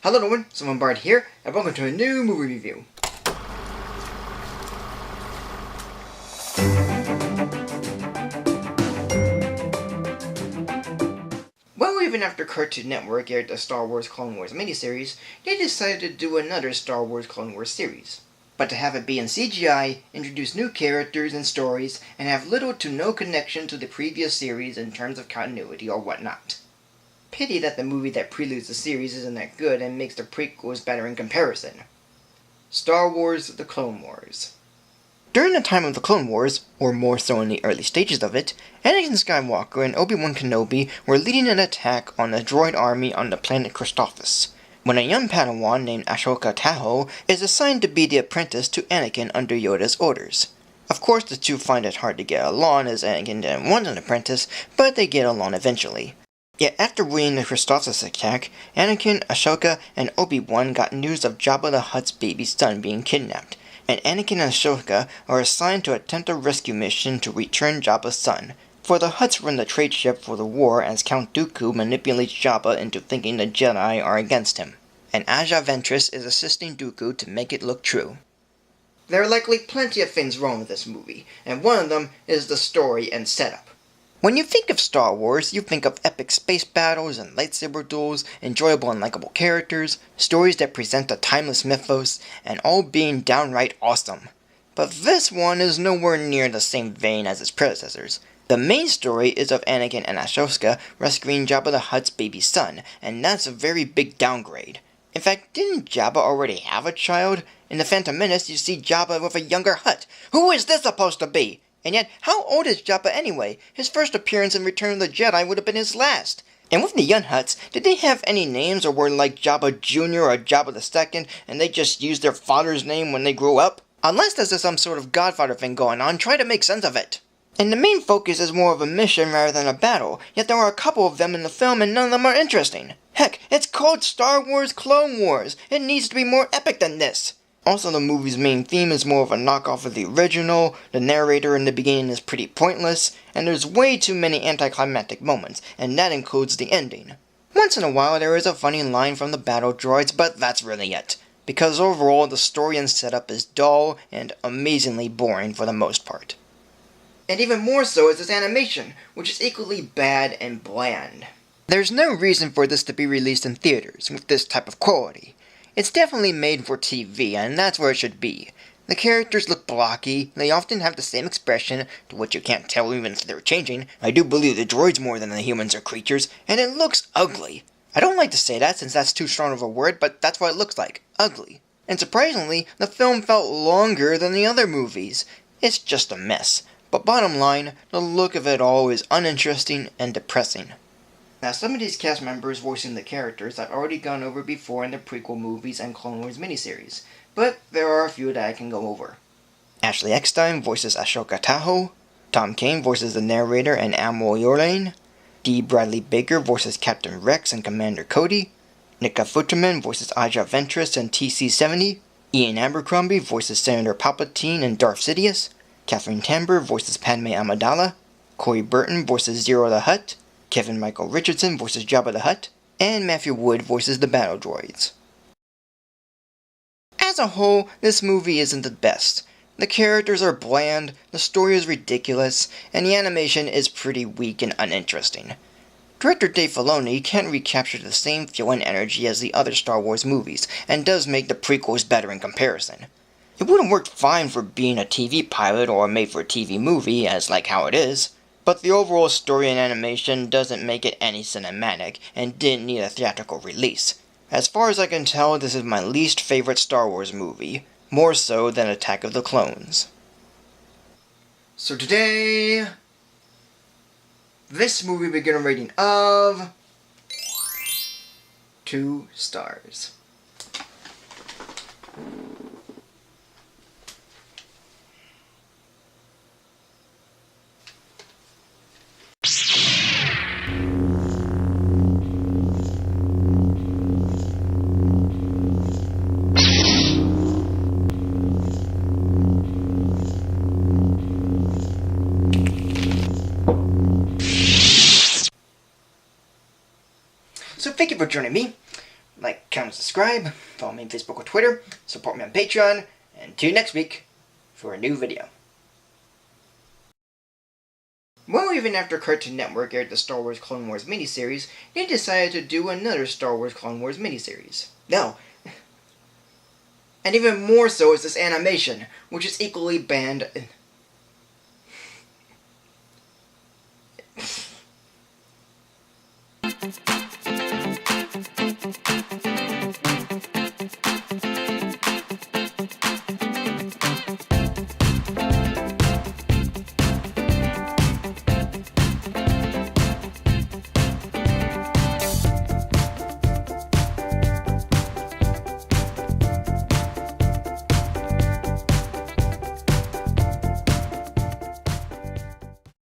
Hello everyone, Sullivan Bard here, and welcome to a new movie review. Well, even after Cartoon Network aired the Star Wars Clone Wars miniseries, they decided to do another Star Wars Clone Wars series. But to have it be in CGI, introduce new characters and stories, and have little to no connection to the previous series in terms of continuity or whatnot. Pity that the movie that preludes the series isn't that good and makes the prequels better in comparison. Star Wars The Clone Wars. During the time of the Clone Wars, or more so in the early stages of it, Anakin Skywalker and Obi-Wan Kenobi were leading an attack on a droid army on the planet Christophsis, when a young Padawan named Ahsoka Tano is assigned to be the apprentice to Anakin under Yoda's orders. Of course, the two find it hard to get along as Anakin didn't want an apprentice, but they get along eventually. Yet after winning the Christophsis attack, Anakin, Ahsoka, and Obi-Wan got news of Jabba the Hutt's baby son being kidnapped, and Anakin and Ahsoka are assigned to attempt a rescue mission to return Jabba's son. For the Hutts run the trade ship for the war as Count Dooku manipulates Jabba into thinking the Jedi are against him, and Aja Ventress is assisting Dooku to make it look true. There are likely plenty of things wrong with this movie, and one of them is the story and setup. When you think of Star Wars, you think of epic space battles and lightsaber duels, enjoyable and likable characters, stories that present a timeless mythos, and all being downright awesome. But this one is nowhere near the same vein as its predecessors. The main story is of Anakin and Ahsoka rescuing Jabba the Hutt's baby son, and that's a very big downgrade. In fact, didn't Jabba already have a child? In The Phantom Menace, you see Jabba with a younger Hutt. Who is this supposed to be? And yet, how old is Jabba anyway? His first appearance in Return of the Jedi would have been his last. And with the young Hutts, did they have any names or were like Jabba Jr. or Jabba II and they just used their father's name when they grew up? Unless there's some sort of Godfather thing going on, try to make sense of it. And the main focus is more of a mission rather than a battle, yet there are a couple of them in the film and none of them are interesting. Heck, it's called Star Wars Clone Wars. It needs to be more epic than this. Also, the movie's main theme is more of a knockoff of the original, the narrator in the beginning is pretty pointless, and there's way too many anticlimactic moments, and that includes the ending. Once in a while there is a funny line from the battle droids, but that's really it, because overall the story and setup is dull and amazingly boring for the most part. And even more so is its animation, which is equally bad and bland. There's no reason for this to be released in theaters with this type of quality. It's definitely made for TV, and that's where it should be. The characters look blocky, they often have the same expression, to which you can't tell even if they're changing. I do believe the droids more than the humans are creatures, and it looks ugly. I don't like to say that since that's too strong of a word, but that's what it looks like. Ugly. And surprisingly, the film felt longer than the other movies. It's just a mess. But bottom line, the look of it all is uninteresting and depressing. Now, some of these cast members voicing the characters I've already gone over before in the prequel movies and Clone Wars miniseries, but there are a few that I can go over. Ashley Eckstein voices Ahsoka Tano, Tom Kane voices the narrator and Admiral Yulane, D. Bradley Baker voices Captain Rex and Commander Cody, Nika Futterman voices Aja Ventress and TC-70, Ian Abercrombie voices Senator Palpatine and Darth Sidious, Catherine Tambor voices Padme Amidala, Corey Burton voices Zero the Hutt, Kevin Michael Richardson voices Jabba the Hutt, and Matthew Wood voices the battle droids. As a whole, this movie isn't the best. The characters are bland, the story is ridiculous, and the animation is pretty weak and uninteresting. Director Dave Filoni can't recapture the same feel and energy as the other Star Wars movies, and does make the prequels better in comparison. It would have worked fine for being a TV pilot or a made-for-TV movie, as like how it is. But the overall story and animation doesn't make it any cinematic, and didn't need a theatrical release. As far as I can tell, this is my least favorite Star Wars movie, more so than Attack of the Clones. So today, this movie will get a rating of 2 stars. So thank you for joining me. Like, comment, subscribe, follow me on Facebook or Twitter, support me on Patreon, and tune next week for a new video. Well, even after Cartoon Network aired the Star Wars Clone Wars miniseries, they decided to do another Star Wars Clone Wars miniseries. No. And even more so is this animation, which is equally banned.